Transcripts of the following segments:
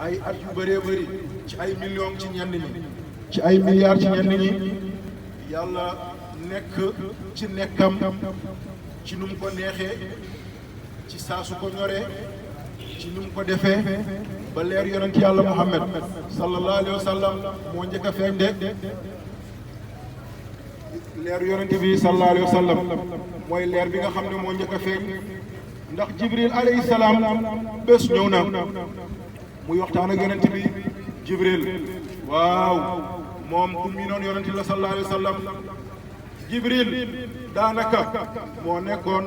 ay at yu bëree bëri ci ay millions ci ñenn ñi ci ay milliards ci ñenn ñi yàlla nekk ci nekkam ci nu mu ko neexee ci saa su ko ñoree ci nu mu ko defee ba leer yonent yàlla Muhammad sallallahu alayhi wa sallam moo njëkk a feeñ de leer yonent bi sallallahu alayhi wa sallam mooy leer bi nga xam ne moo njëkk a feeñ ndax Jibril alayhi salaam bés ñëw na muy waxtaan ak yonent bi Jibril waaw moom ku miinoon yonent la sallallahu alayhi wa sallam Jibril daanaka moo nekkoon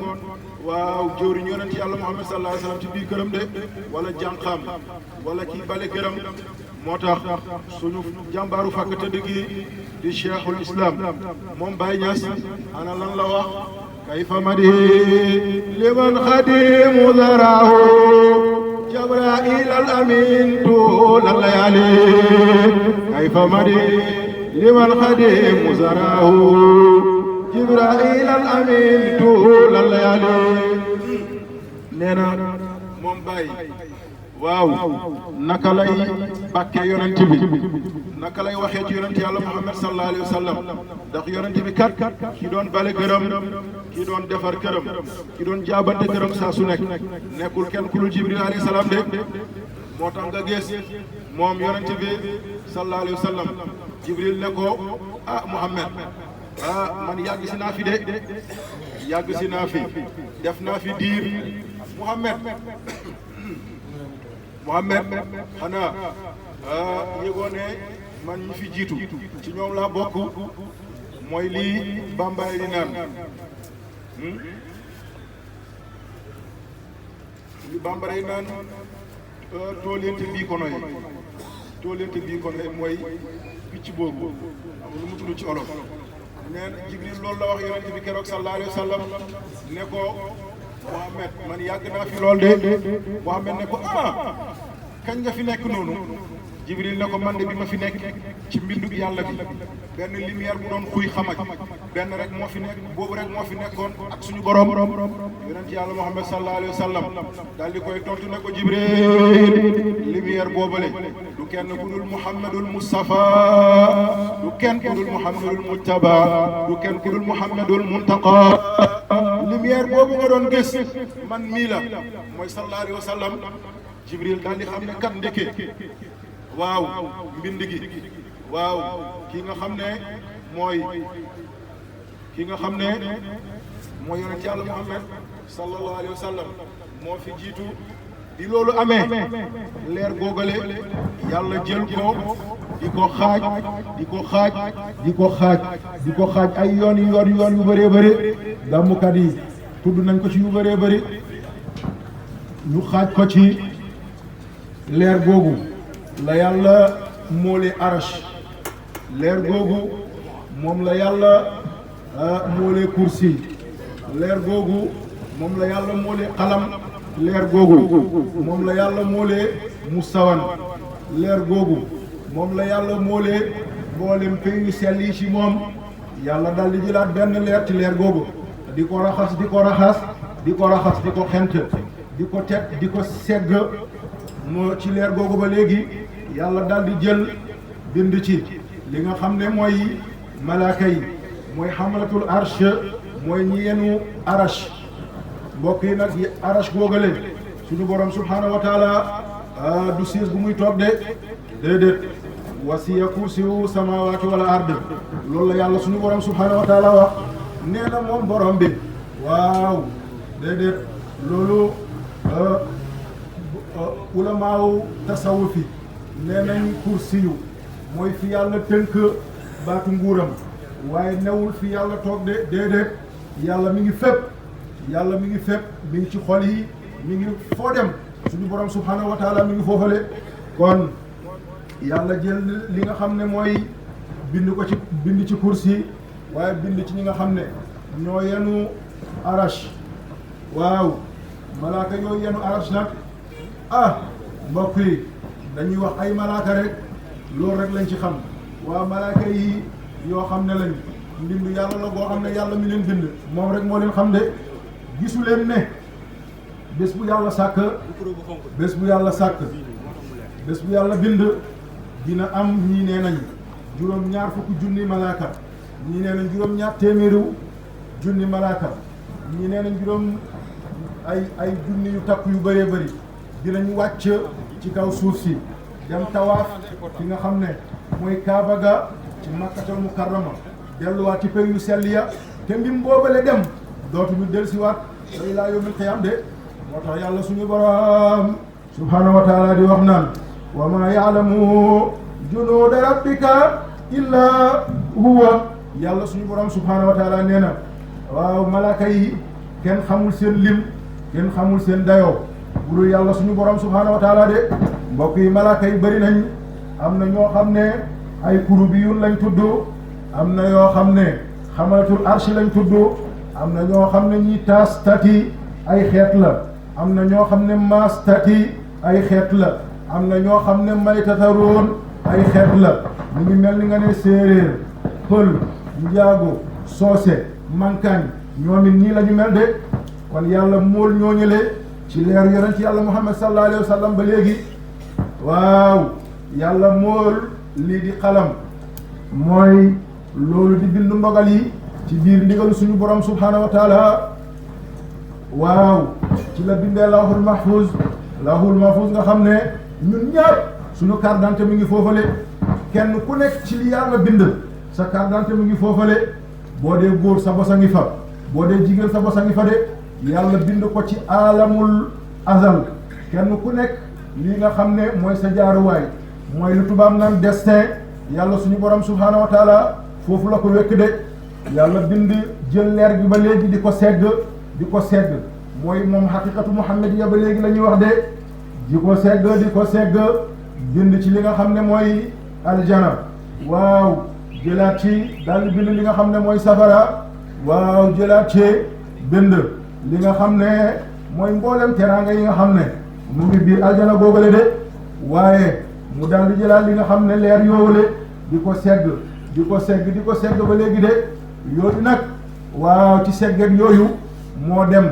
waaw jëwriñ yonent yàlla Muhammad sallallahu alayhi wa sallam ci biir këram de wala jànqaam wala kii bale gërëm moo tax suñu jàmbaaru fàkk tëdd gi di cheikhul islam moom Baye Niass ana lan la wax kayfa madi liman xadimu zaraahu Jibril al amin tul layali kayfa madi liman xadimu zaraahu Jibril al amin tul layali nee na moom Baye waaw naka lay bàkkee yonent bi naka lay waxee ci yonent yàlla Muhammad sallallahu alayhi wa sallam ndax yonent bi kat ki doon bale gërëm ki doon defar këram ki doon jaabante këram saa su nekk nekkul kenn ku dul Jibril alayhi salaam de moo tax nga gis moom yonent bi sallallahu alayhi wa sallam Jibril ne ko ah Muhammad ah man yàgg si naa fi de yàgg si naa fi def naa fi diir Muhammad xanaa yëgoo ne man ñi fi jiitu ci ñoom laa bokk mooy lii bambara di naan li bambara yi naan toolente bii kono yi toolente bii kono yi mooy picc boobu am lu mu tudd ci olof neen Jibril loolu la wax yonent bi keroog sallallahu alayhi wa sallam ne ko Muhammad man yàgg naa fi lool de Muhammad ne ko kañ nga fi nekk noonu Jibril ne ko man de bi ma fi nekk ci mbindug yàlla bi benn lumière bu doon xuy xamaj benn rek moo fi nekk boobu rek moo fi nekkoon ak suñu borom yonent yàlla Muhammad sallallahu alayhi wa sallam daal di koy tontu ne ko Jibril lumière boobale du kenn ku dul Muhammadul Mustafa du kenn ku dul Muhammadul Mujtaba du kenn ku dul Muhammadul Muntaqa lumière boobu nga doon gis man mii la mooy sallallahu alayhi wa sallam Jibril daal di xam ne kat ndeke waaw mbind gi waaw ki nga xam ne mooy yonent yàlla Muhammad sallallahu alayhi wa sallam moo fi jiitu di loolu amee leer googale yàlla jël ko di ko xaaj ay yoon yu bëree bëri gàmmukat yi tudd nañ ko ci yu bëree bëri ñu xaaj ko ci leer googu la yàlla moole arash leer googu moom la yàlla moole kursi leer googu moom la yàlla moole xalam leer googu moom la yàlla moole musawan leer googu moom la yàlla moole mboolem pays yu sell yi ci moom yàlla dal di jëlaat benn leer ci leer googu di ko raxas di ko xent di ko teg di ko segg moo ci leer googu ba léegi yàlla daal di jël bind ci li nga xam ne mooy malaaka yi mooy xamalatul arsh mooy ñi yenu arash mbokk yi nag arash googale suñu borom subhaanahu wa taala du siis bu muy toog de déedéet wasiya kursiyu samawati wala ard loolu la yàlla suñu borom subhaanahu wa taala wax nee na moom borom bi waaw déedéet loolu ulamaaw tasawufi nee nañ kursiyu mooy fi yàlla tënk baatu nguuram waaye newul fi yàlla toog de déedéet yàlla mi ngi fépp mi ngi ci xol yi mi ngi foo dem suñu borom subhaanahu wa taala mi ngi foofale kon yàlla jël li nga xam ne mooy bind ci kursi waaye bind ci ñi nga xam ne ñoo yenu arash waaw malaaka yooyu yenu arash nag mbokk yi dañuy wax ay malaaka rek loolu rek lañ ci xam waa malaaka yi yoo xam ne lañ mbindu yàlla la boo xam ne yàlla mi leen bind moom rek moo leen xam de gisu leen ne bés bu yàlla sàkk bés bu yàlla bind dina am ñii nee nañ juróom-ñaar fukki junni malaaka, ñii nee nañ juróom-ñaar téeméeru junni malaaka, ñii nee nañ juróom ay junni yu takk yu bëree bëri dinañ wàcc ci kaw suuf si dem tawaaf fi nga xam ne mooy Kaaba ga ci Makkatul Mukarrama delluwaat ci pays yu sell ya te ndim boobale dem dootuñu dellusiwaat ba ilaa yawmil qiyaam de moo tax yàlla suñu borom subhaanahu wa taala di wax naan wa maa ya'lamu junuuda rabbika illaa huwa. yàlla suñu borom subhaanahu wa taala nee na waaw malaaka yi kenn xamul seen lim kenn xamul seen dayoo bu dul yàlla suñu borom subhaanahu wa taala de mbokk yi malaaka yi bëri nañ am na ñoo xam ne ay kurubiyun lañ tudd am na yoo xam ne xamalatul arshi lañ tudd am na ñoo xam ne ñi taas tati ay xeet la am na ñoo xam ne maas tati ay xeet la am na ñoo xam ne maytataroon ay xeet la mu ngi mel ni nga ne séeréer pël njaago soose mankaañ ñoom it nii la ñu mel de kon yàlla mool ñooñule ci leer yonent yàlla muhammad sallallahu alayhi wa sallam ba léegi waaw yàlla mool lii di xalam mooy loolu di bindu ndogal yi ci biir ndigalu suñu borom subhaanahu wa taala waaw ci la bindee lawhul mahfuz nga xam ne ñun ñaar suñu carte d'identité mi ngi foofale kenn ku nekk ci li yàlla bind sa carte d'identité mi ngi foofale boo dee góor sa bos a ngi fa boo dee jigéen sa bos a ngi fa de yàlla bind ko ci alamul azal kenn ku nekk lii nga xam ne mooy sa jaaruwaay mooy lu tubaab naan destin yàlla suñu borom subhaanahu wa taala foofu la ko wekk de yàlla bind jël leer gi ba léegi di ko segg mooy moom xaqiqatu muhammadiya ba léegi la ñuy wax de di ko segg bind ci li nga xam ne mooy aljana waaw jëlaat ci daal di bind li nga xam ne mooy safara waaw jëlaat ci bind li nga xam ne mooy mboolem teraanga yi nga xam ne mu ngi biir aljana googale de waaye mu daal di jëlaat li nga xam ne leer yoowale di ko segg ba léegi de yooyu nag waaw ci segget yooyu moo dem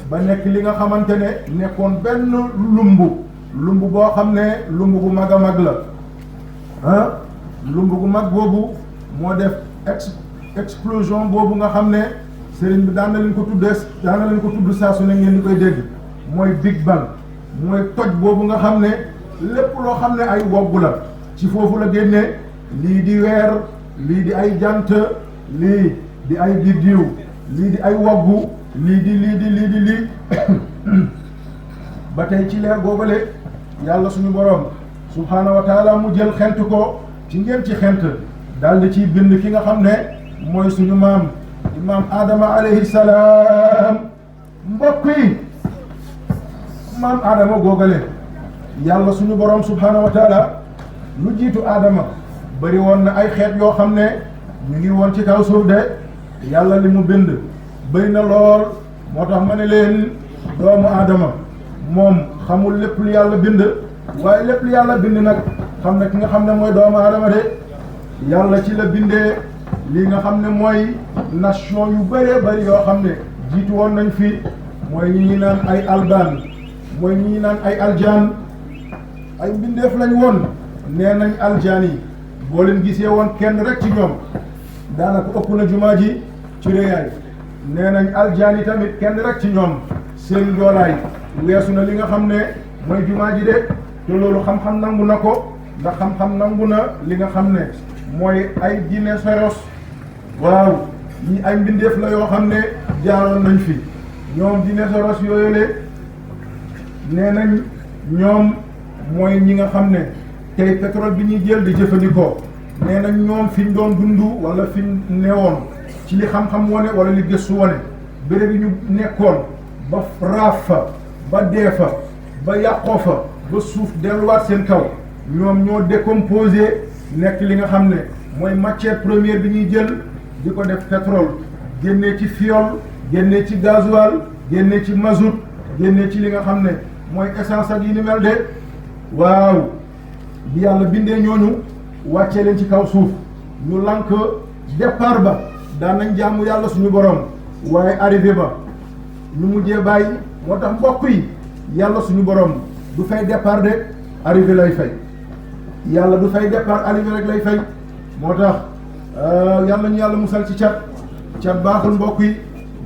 ba nekk li nga xamante ne nekkoon benn lumb boo xam ne lumb bu mag a mag la lumb bu mag boobu moo def explosion boobu nga xam ne sëriñ bi daan na leen ko tudd saa su ne ngeen di koy dégg mooy Big Bang mooy toj boobu nga xam ne lépp loo xam ne ay woggu la ci foofu la génnee lii di weer lii di ay jant lii di ay biddiw lii di ay woggu lii di ba tey ci leer googale yàlla suñu borom subhaanahu wa taala mu jël xent ko ci ngeen ci xent daal di ciy bind ki nga xam ne mooy suñu maam Adama alayhi salaam mbokk yi maam Adama googale yàlla suñu borom subhaanahu wa taala lu jiitu Adama bari woon na ay xeet yoo xam ne ñu ngi woon ci kaw suuf de yàlla li mu bind bëri na lool moo tax ma ne leen doomu Adama moom xamul lépp lu yàlla bind waaye lépp lu yàlla bind nag xam ne ki nga xam ne mooy doomu Adama de yàlla ci la bindee li nga xam ne mooy nation yu bëree bëri yoo xam ne jiitu woon nañ fi mooy ñi naan ay albaan mooy ñi naan ay aljaan ay mbindeef lañ woon nee nañ aljaan yi boo leen gisee woon kenn rek ci ñoom daanaka ëpp na jumaa ji ci réyaay nee nañ aljaan yi tamit kenn rek ci ñoom seen njoolaay weesu na li nga xam ne mooy jumaa ji de te loolu xam-xam nangu na ko ndax xam-xam nangu na li nga xam ne mooy ay dinosaures waaw ñi ay mbindeef la yoo xam ne jaaroon nañ fi ñoom dinosaures yooyu le nee nañ ñoom mooy ñi nga xam ne tey pétrole bi ñuy jël di jëfandikoo nee nañ ñoom fi ñu doon dund wala fi ñu newoon ci li xam-xam wane wala li gëstu wane béréb yi ñu nekkoon ba raaf fa ba dee fa ba yàqoo fa ba suuf delluwaat seen kaw ñoom ñoo décomposé nekk li nga xam ne mooy matière première bi ñuy jël di ko def pétrole génnee ci fiol génnee ci gasoil génnee ci mazout génnee ci li nga xam ne mooy essence ak yi ni mel de waaw bi yàlla bindee ñooñu wàccee leen ci kaw suuf ñu lank départ ba daan nañ jaamu yàlla suñu borom waaye arrivé ba ñu mujjee bàyyi moo tax mbokk yi yàlla suñu borom du fay départ de arrivé lay fay yàlla du fay départ arrivé rek lay fay. moo tax yàlla ñu yàlla musal ci cat baaxul mbokk yi.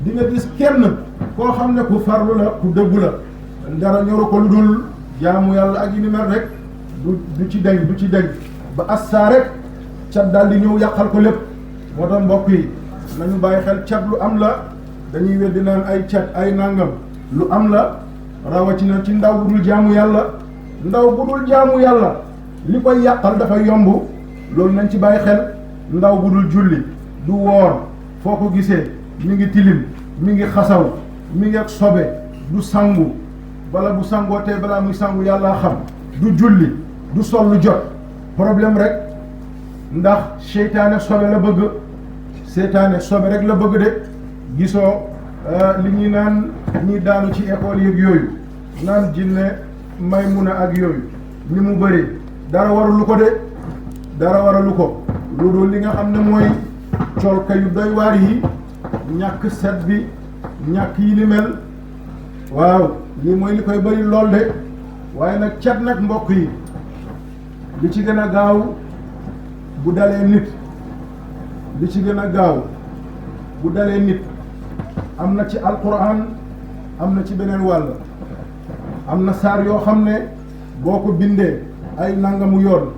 di nga gis kenn koo xam ne ku farlu la ku dëggu la dara ñoru ko lu dul jaamu yàlla ak yi ni mel rek du ci deñ ba assaa rek cat daal di ñëw yàqal ko lépp. moo tax mbokk yi nañu bàyyi xel cat lu am la dañuy weddi naan ay cat ay nangam lu am la rawatina ci ndaw bu dul jaamu yàlla. ndaw bu dul jaamu yàlla li koy yàqal dafa yomb loolu nañ ci bàyyi xel. ndaw bu dul julli du woor foo ko gisee mi ngi tilim mi ngi xasaw mi ngi ak sobe du sangu bala bu sangoo tey balaa muy sangu yàlla xam du julli du sol lu jot problème rek ndax seytaane sobe la bëgg seytaane sobe rek la bëgg de gisoo li ñuy naan ñi daanu ci école yeeg yooyu naan jinne Maymuna ak yooyu ni mu bëri dara waralu ko de dara waralu ko lu dul li nga xam ne mooy colka yu doy waar yi ñàkk set bi ñàkk yi ni mel waaw lii mooy li koy bëri lool de waaye nag cat nag mbokk yi li ci gën a gaaw bu dalee nit li ci gën a gaaw bu dalee nit am na ci alquran am na ci beneen wàll am na saar yoo xam ne boo ko bindee ay nangamu yoon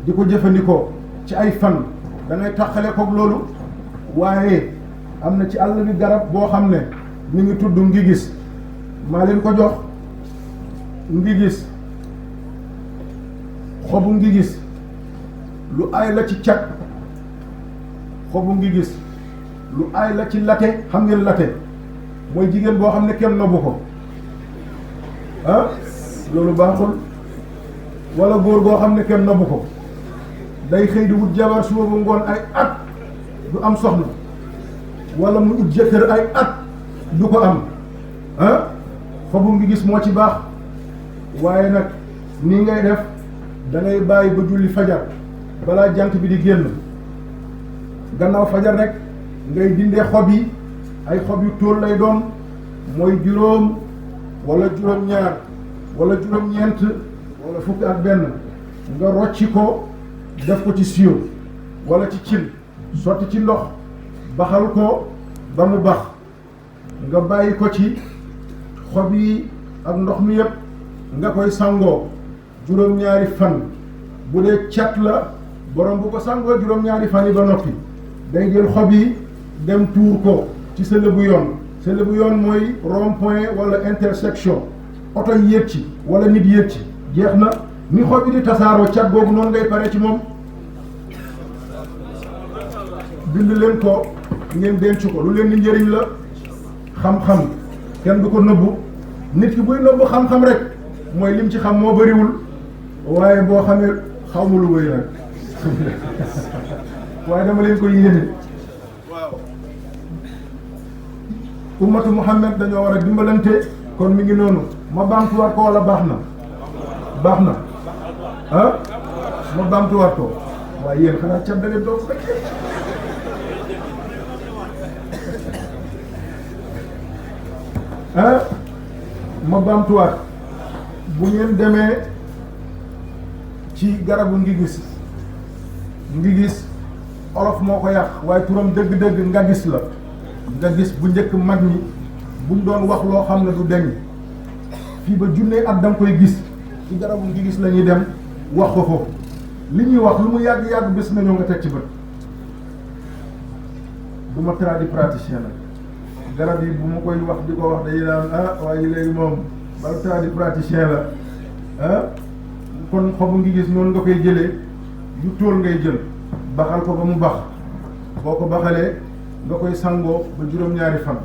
di ko jëfandikoo ci ay fan da ngay taxale koog loolu waaye am na ci àll bi garab boo xam ne mi ngi tudd ngi gis maa leen ko jox ngi gis xobu ngi gis lu aay la ci cat xobu ngi gis lu aay la ci late xam ngeen late mooy jigéen boo xam ne kenn nobbu ko loolu baaxul wala góor goo xam ne kenn nobbu ko day xëy di wut jabar suba ba ngoon ay at du am soxna wala mu ut jëkkër ay at du ko am xobu ngi gis moo ci baax waaye nag nii ngay def da ngay bàyyi ba julli fajar balaa jant bi di génn gannaaw fajar rek ngay dindee xob yi ay xob yu tóol lay doon mooy juróom wala juróom-ñaar wala juróom-ñeent wala fukk ak benn nga rocci ko def ko ci siyo wala ci cin sotti ci ndox baxal ko ba mu bax nga bàyyi ko ci xob yi ak ndox mi yëpp nga koy sangoo juróom-ñaari fan bu dee cat la borom bu ko sangoo juróom-ñaari fan yi ba noppi day jël xob yi dem tuur ko ci sa lëbu yoon sa lëbu yoon mooy rond-point wala intersection oto yi yéeg ci wala nit yéeg ci jeex na ni xob yi di tasaaroo cat boobu noonu ngay pare ci moom bind leen ko ngeen denc ko lu leen di njëriñ la xam-xam kenn du ko nëbbu nit ki buy nëbbu xam-xam rek mooy lim ci xam moo bëriwul waaye boo xamee xaw ma lu bëri nag waaye dama leen koy yéene waaw ummatu Muhammad dañoo war a dimbalante kon mi ngi noonu ma baamtuwaat ko wala baax na ma baamtuwaat ko waaye yéen xanaa cat da ngeen doog ma baamtuwaat bu ngeen demee ci garabu ngi gis olof moo ko yàq waaye turam dëgg-dëgg nga gis la nga gis bu njëkk mag ñi buñ doon wax loo xam ne du deñ fii ba junnee at da nga koy gis ci garabu ngi gis la ñuy dem wax ko foofu li ñuy wax lu mu yàgg-yàgg bés na ñoo nga teg ci bët du ma tradipraticien nag garab yi bu ma koy wax di ko wax dañuy naan waaye léegi moom bala tradipraticien la kon xobu ngi gis noonu nga koy jëlee yu tóol ngay jël baxal ko ba mu bax boo ko baxalee nga koy sangoo ba juróom-ñaari fan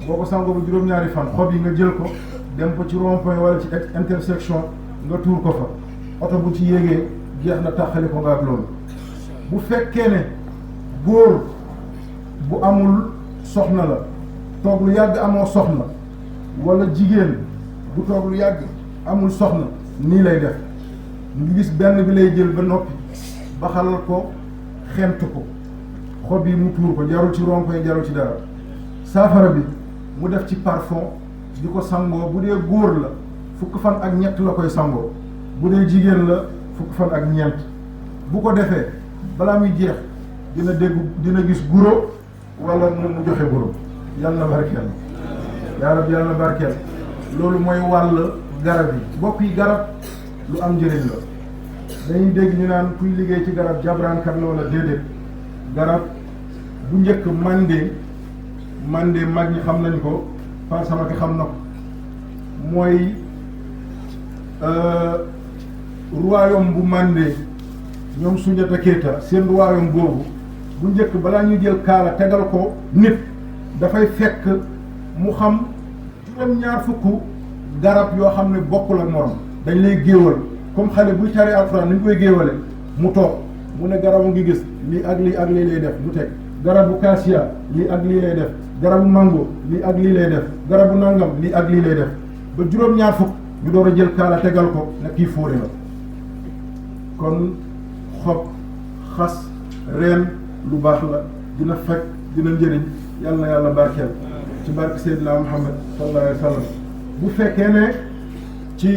boo ko sangoo ba juróom-ñaari fan xob yi nga jël ko dem ko ci rond-point wala ci intersection nga tuur ko fa oto bu ci yéegee jeex na taxali ko nga ak loolu bu fekkee ne góor bu amul soxna la toog lu yàgg amoo soxna wala jigéen bu toog lu yàgg amul soxna nii lay def ngi gis benn bi lay jël ba noppi baxalal ko xent ko xob yi mu tuur ko jarul ci rond-point jarul ci dara saafara bi mu def ci parfum di ko sangoo bu dee góor la fukk fan ak ñett la koy sangoo bu dee jigéen la fukki fan ak ñeent bu ko defee balaa muy jeex dina gis guro wala mu joxe guro. yàlla na barkeel yaa rabbi yàlla na barkeel loolu mooy wàll garab yi bokk yi garab lu am njëriñ la dañuy dégg ñu naan kuy liggéey ci garab jabraankat la wala déedéet garab bu njëkk mande mag ñi xam nañ ko par sama ki xam na ko mooy royaume bu mande ñoom Soundiata Keita seen royaume boobu bu njëkk balaa ñuy jël kaala tegal ko nit dafay fekk mu xam juróom-ñaar fukk garab yoo xam ne bokkul ak morom dañ lay géewal comme xale buy tari alxuraan ni ñu koy géewale mu toog mu ne garabu ngi gis lii ak lii ak lii lay def mu teg garabu cassia lii ak lii lay def garabu mango lii ak lii lay def garabu nangam lii ak lii lay def ba juróom-ñaar fukk ñu door a jël kaala tegal ko ne kii fóore la kon xob xas reen lu baax la dina fekk dina njëriñ yàlla na yàlla barkeel ci barke Seydina Muhammad sallallahu alayhi wa sallam bu fekkee ne ci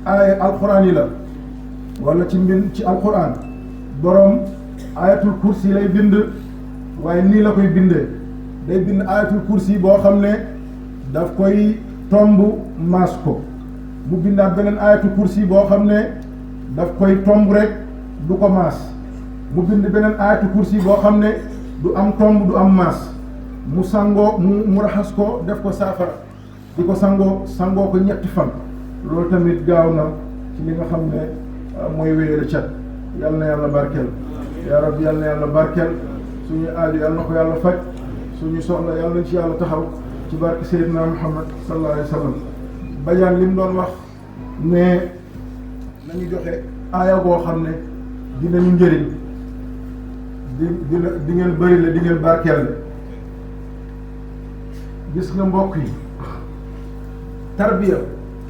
ay alquran yi la wala ci alquran borom ayatul kursi lay bind waaye nii la koy bindee day bind ayatul kursi boo xam ne daf koy tomb maas ko mu bindaat beneen ayatul kursi boo xam ne daf koy tomb rek du ko maas mu bind beneen ayatul kursi boo xam ne du am tomb du am maas mu sangoo mu raxas ko def ko saafara di ko sangoo ko ñetti fan loolu tamit gaaw na ci li nga xam ne mooy wéyale cat yal na yàlla barkeel yaa rabbi yal na yàlla barkeel suñu aaju yal na ko yàlla faj suñu soxla yal nañ ci yàlla taxaw ci barke Seydina Muhammad sallallahu alayhi wa sallam bayaan li mu doon wax ne nañu joxe aaya boo xam ne dinañu njëriñ di ngeen bëri la di ngeen barkeel la gis nga mbokk yi tarbiya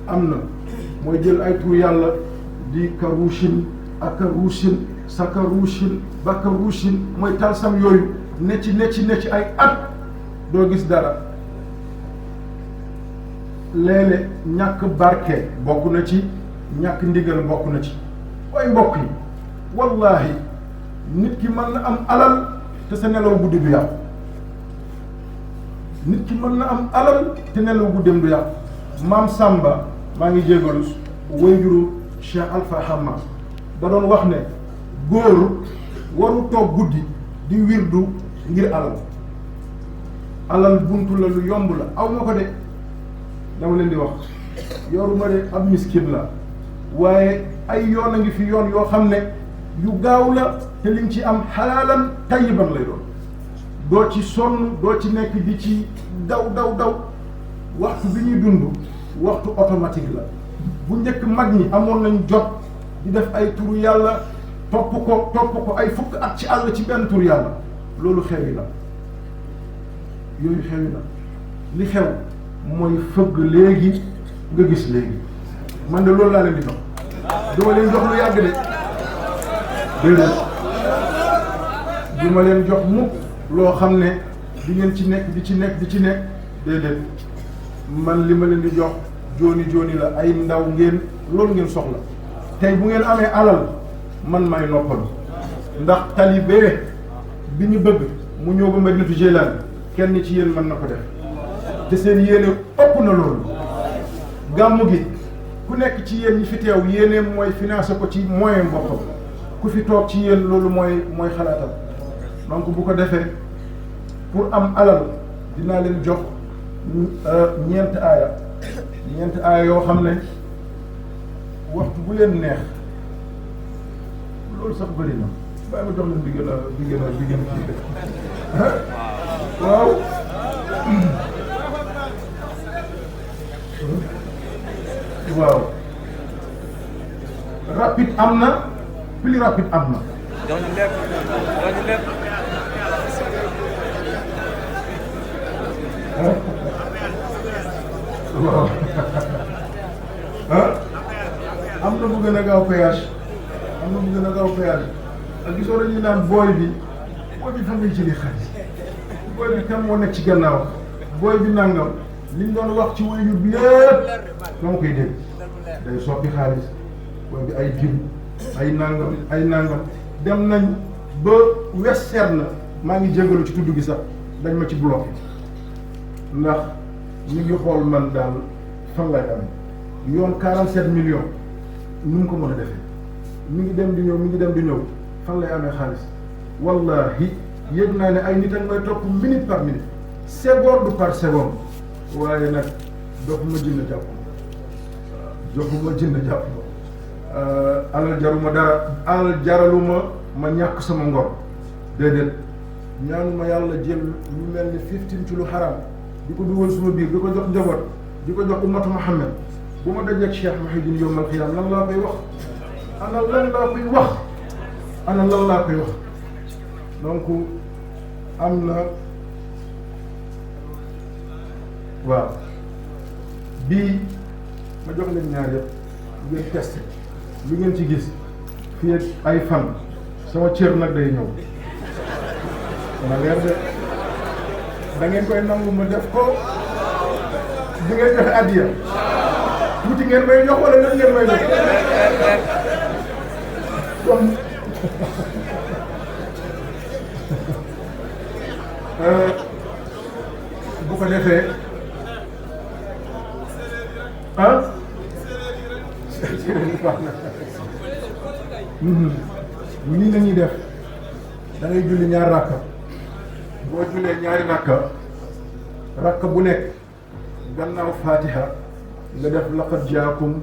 am na mooy jël ay tur yàlla di karuushin ak karuushin sa karuushin ba karuushin mooy talsam yooyu ne ci ay at doo gis dara léeg-léeg ñàkk barke bokk na ci ñàkk ndigal bokk na ci waaye mbokk yi wallahi nit ki mën na am alal te sa nelaw guddi du yàqu nit ki mën na am alal te nelaw guddeem du yàqu maam Samba maa ngi jégalu wayjuru Cheikh Alpha Hamma da doon wax ne góor waru toog guddi di wirdu ngir alal buntu la lu yomb la aw ma ko de dama leen di wax yoruma de ab miskin la waaye ay yoon a ngi fi yoon yoo xam ne yu gaaw la te liñ ci am xalaalan tayyiban lay doon doo ci sonn doo ci nekk di ci daw waxtu bi ñuy dund waxtu automatique la bu njëkk mag ñi amoon nañ jot di def ay turu yàlla topp ko ay fukk at ci àll ci benn turu yàlla loolu xewi la yooyu xewi la li xew mooy fëgg léegi nga gis léegi man de loolu laa leen di jox duma leen jox lu yàgg de déedéet duma leen jox mukk loo xam ne di ngeen ci nekk di ci nekk déedéet man li ma leen di jox jooni la ay ndaw ngeen loolu ngeen soxla tey bu ngeen amee alal man may noppalu ndax talibé bi ñu bëgg mu ñëw ba Madinatu Jeylaan kenn ci yéen mën na ko def te seen yéene ëpp na loolu gàmmu gi ku nekk ci yéen ñi fi teew yéene mooy financé ko ci moyen boppam ku fi toog ci yéen loolu mooy xalaatam donc bu ko defee pour am alal dinaa leen jox ñeent aaya yoo xam ne waxtu bu leen neex loolu sax bëri na bàyyi ma jox leen bi gën a kii waaw waaw rapide am na plus rapide am na waaw am na bu gën a gaaw péage ak gisoo dañuy naan booy bi fan ngay jëlee xaalis booy bi kan moo nekk ci gannaaw booy bi nangam liñ doon wax ci wayu bi yëpp dama koy dégg day soppi xaalis booy bi ay diw ay nangam dem nañ ba wesseer na maa ngi jégalu ci tudd gi sax dañ ma ci bloqué ndax ñu ngi xool man daal fan lay am yoon 47 millions nu mu ko mën a defee mi ngi dem di ñëw fan lay amee xaalis wallahi yëg naa ne ay nit ak may topp minute par minute seconde par seconde waaye nag doxuma jënd jàpp alal jaruma dara alal jaraluma ma ñàkk sama ngor déedéet ñaanuma yàlla jël lu mel ni 15 ci lu xaraam di ko dugal suma biir di ko jox njaboot di ko jox ummatu Muhammad bu ma dajeeg Cheikh Mouhidine yawmal qiyaam lan laa koy wax ana lan laa koy wax donc am na waaw bii ma jox leen ñaar yëpp ngeen testé lu ngeen ci gis fii ak ay fan sama cër nag day ñëw dana leer de da ngeen koy nangu ma def ko di ngeen joxe addiya tuuti ngeen may jox wala lan ngeen may jox comme bu ko defee nii la ñuy def da ngay julli ñaar rakka boo jullee ñaari rakka bu nekk gannaaw fatiha nga def laqad jaakum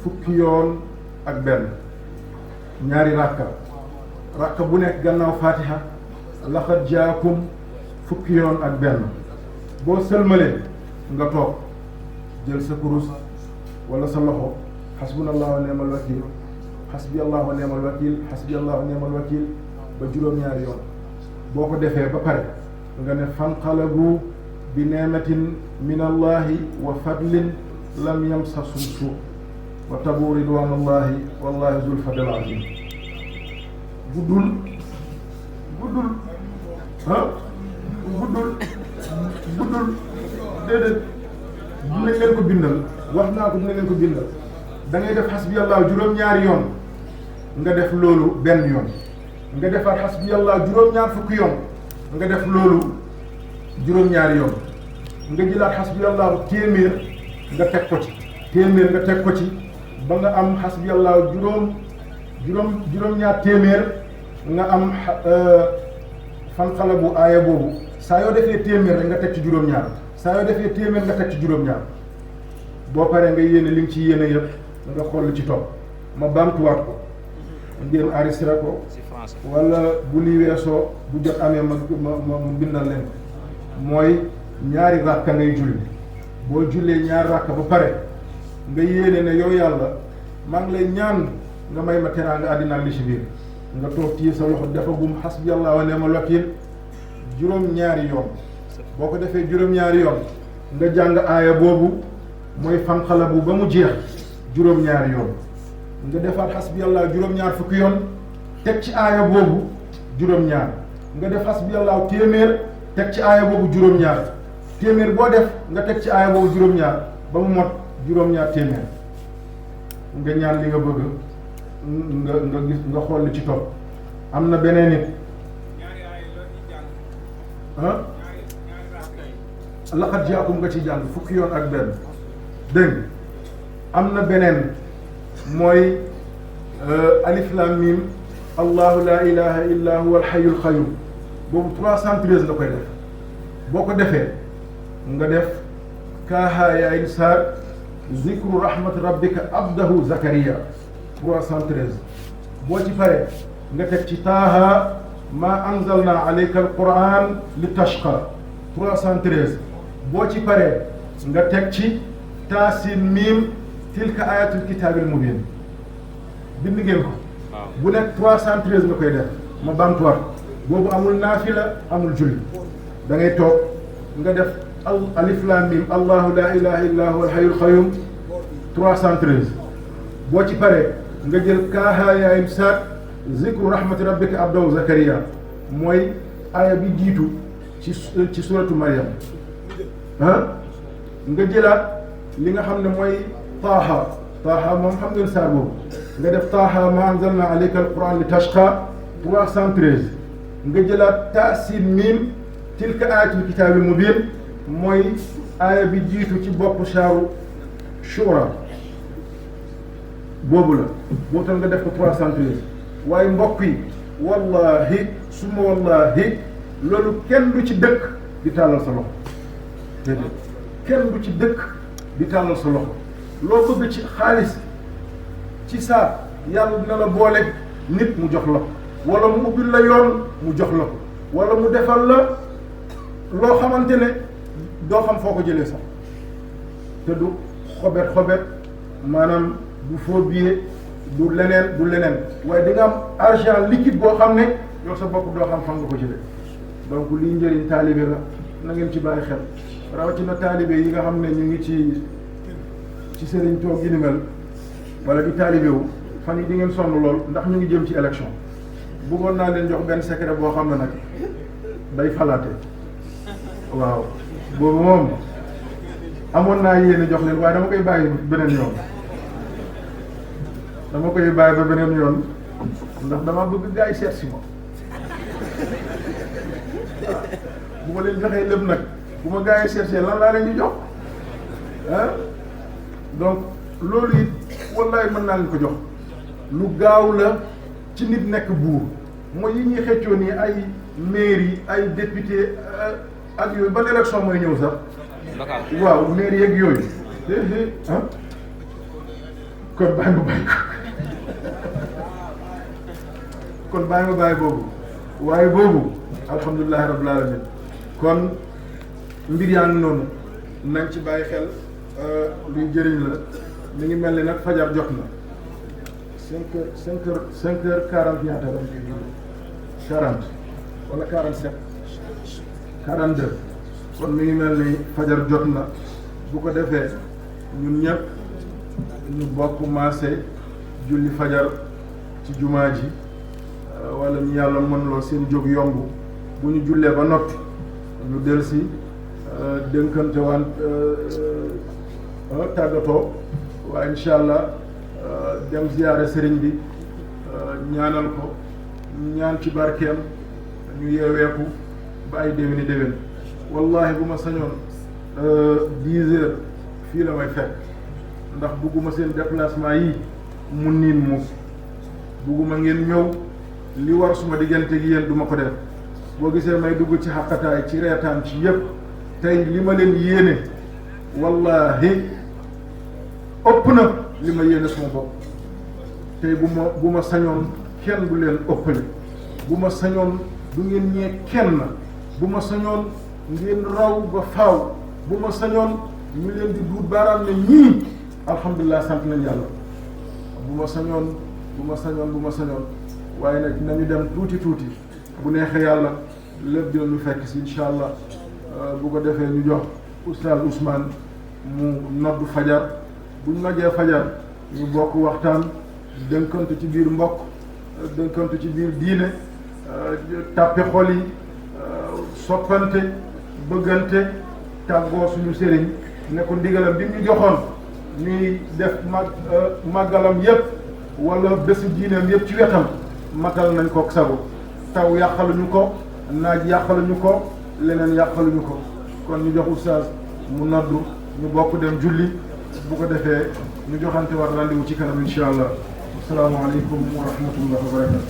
fukki yoon ak benn ñaari rakka bu nekk gannaaw fatiha laqad jaakum fukki yoon ak benn boo sëlmalee nga toog jël sa kurus wala sa loxo xasbunallahu wa ni'mal wakil xasbi allahu wa ni'mal wakil xasbi allahu wa ni'mal wakil ba juróom-ñaari yoon boo ko defee ba pare nga ne fanqalabu bi neematin min allahi wa fadlin lam yamsasum suu wa tabu ridwanallahi wallahi zul fadl azim guddul déedéet dinañ leen ko bindal wax naa ko dinañ leen ko bindal da ngay def xasbi allah juróom-ñaari yoon nga def loolu benn yoon nga defaat xasbi allah juróom-ñaar fukki yoon nga def loolu juróom-ñaari yoon nga jëlaat xasbi allah téeméer nga teg ko ci ba nga am xasbi allah juróom-ñaar téeméer nga am fanqalabu aaya boobu saa yoo defee téeméer rek nga teg ci juróom-ñaar saa yoo defee téeméer nga teg ci juróom-ñaar boo paree nga yéene li nga ci yéene yëpp nga xool lu ci topp ma baamtuwaat ko ngeen enregistré ko wala bu lii weesoo bu jot amee ma bindal leen mooy ñaari ràkka ngay julli boo jullee ñaari ràkka ba pare nga yéene ne yow yàlla maa ngi lay ñaan nga may ma teraanga àddina li ci biir nga toog ci sa loxo defagum xasbi allah wa ni'mal wakiil juróom-ñaari yoon boo ko defee juróom-ñaari yoon nga jàng aaya boobu mooy fanqalabu ba mu jeex juróom-ñaari yoon nga defaat xasbi allah juróom-ñaar fukki yoon teg ci aaya boobu juróom-ñaar nga def xasbi allah téeméer teg ci aaya boobu juróom-ñaar téeméer boo def nga teg ci aaya boobu juróom-ñaar ba mu mot juróom-ñaar téeméer nga ñaan li nga bëgg nga gis nga xool li ci topp am na beneen nit laqad jaakum nga ci jàng fukki yoon ak benn dégg am na beneen mooy alif lam mim allahu la ilaha illa huwa alhayyul qayyum boobu 313 nga koy def boo ko defee nga def kaaha ya insaan zikru rahmat rabbika abdahu zakariya 313 boo ci paree nga teg ci taaha ma anzalna alayka alquran li tashqa 313 boo ci paree nga teg ci taasin miim tilka ayatul kitaabil mubin bind ngeen ko bu nekk 313 nga koy def ma bamtuwaat boobu amul naafila amul julli da ngay toog nga def alif lam mim allahu la ilaha illa huwa alhayyul qayyum 313 boo ci paree nga jël kaaha ya imsaak zikru rahmati rabbika abdahu zakariya mooy aaya bi jiitu ci suratu Maryam nga jëlaat li nga xam ne mooy taaha taaha moom xam ngeen saar boobu nga def taaha ma anzalna alayka alquran li tashqa 313 nga jëlaat taasin miim tilka ayatul kitaabi mubin mooy aaya bi jiitu ci bopp saaru shura boobu la boo tam nga def ko 313 waaye mbokk yi wallahi suma wallahi loolu kenn du ci dëkk di tàllal sa loxo déedéet kenn du ci dëkk di tàllal sa loxo loo bëgg ci xaalis ci saa yàlla dina la boole nit mu jox la ko wala mu ubbil la yoon mu jox la ko wala mu defal la loo xamante ne doo xam foo ko jëlee sax te du xobet maanaam du faux billet du leneen waaye di nga am argent liquide boo xam ne yow sa bopp doo xam fan nga ko jëlee donc lii njëriñ taalibe la na ngeen ci bàyyi xel rawatina taalibe yi nga xam ne ñu ngi ci sëriñ toog gi ni mel wala di taalibe wu fan yi di ngeen sonn lool ndax ñu ngi jëm ci élection bëggoon naa leen jox benn secret boo xam ne nag day falaate waaw boobu moom amoon naa yéene jox leen waaye dama koy bàyyi beneen yoon ba beneen yoon ndax dama bëgg gaa yi seet si ma bu ma leen joxee lépp nag bu ma gaa yi seet see lan laa leen di jox ah donc loolu it wallaay mën naa leen ko jox lu gaaw la ci nit nekk buur mooy yi ñuy xëccoo nii ay mairie ay député ak yooyu ban élection mooy ñëw sax waaw mairie yeeg yooyu ah kon bàyyi ma bàyyi kon bàyyi ma bàyyi boobu waaye boobu alhamdulilahi rabbil alamin kon mbir yaa ngi noonu nañ ci bàyyi xel luy jëriñ la mi ngi mel ni nag fajar jot na 5 heures 40 ñaata la 40 wala 47 42 kon mi ngi mel ni fajar jot na bu ko defee ñun ñëpp ñu bokk maase julli fajar ci jumaa ji wala ñu yàlla mën loo seen jóg yomb bu ñu jullee ba noppi ñu dellusi dénkante waan tàggatoo waaye incha allah dem ziyaare sëriñ bi ñaanal ko ñaan ci barkeem ñu yeeweeku ba ay déwéni déwén wallahi bu ma sañoon 10 heures fii la may fekk ndax bugguma seen déplacement yi mu niin mu bugguma ngeen ñëw li war suma diggante gi yéen du ma ko def boo gisee may dugg ci xaqataay ci reetaan ci yépp tey li ma leen yéene wallahi ëpp na li ma yéene suma bopp tey bu ma sañoon kenn du leen ëppale bu ma sañoon du ngeen ñee kenn bu ma sañoon ngeen raw ba faaw bu ma sañoon ñu leen di duut baaraam ne ñii alhamdulilah sant nañ yàlla bu ma sañoon waaye nag nañu dem tuuti bu neexee yàlla lépp dina ñu fekk si incha allah bu ko defee ñu jox oustaz Ousmane mu noddu fajar buñ noddee fajar ñu bokk waxtaan dënkante ci biir mbokk dënkante ci biir diine tàppe xol yi soppante bëggante tàggoo suñu sëriñ ne ko ndigalam bi ñu joxoon ñuy def màggalam yépp wala bésu diineem yépp ci wetam matal nañ ko sago taw yàqaluñu ko naaj yàqaluñu ko leneen yàqaluñu ko kon ñu jox oustaz mu noddu ñu bokk dem julli bu ko defee ñu joxante war rendez-vous ci kanam incha allah asalaamaaleykum wa rahmatullah wa barakatu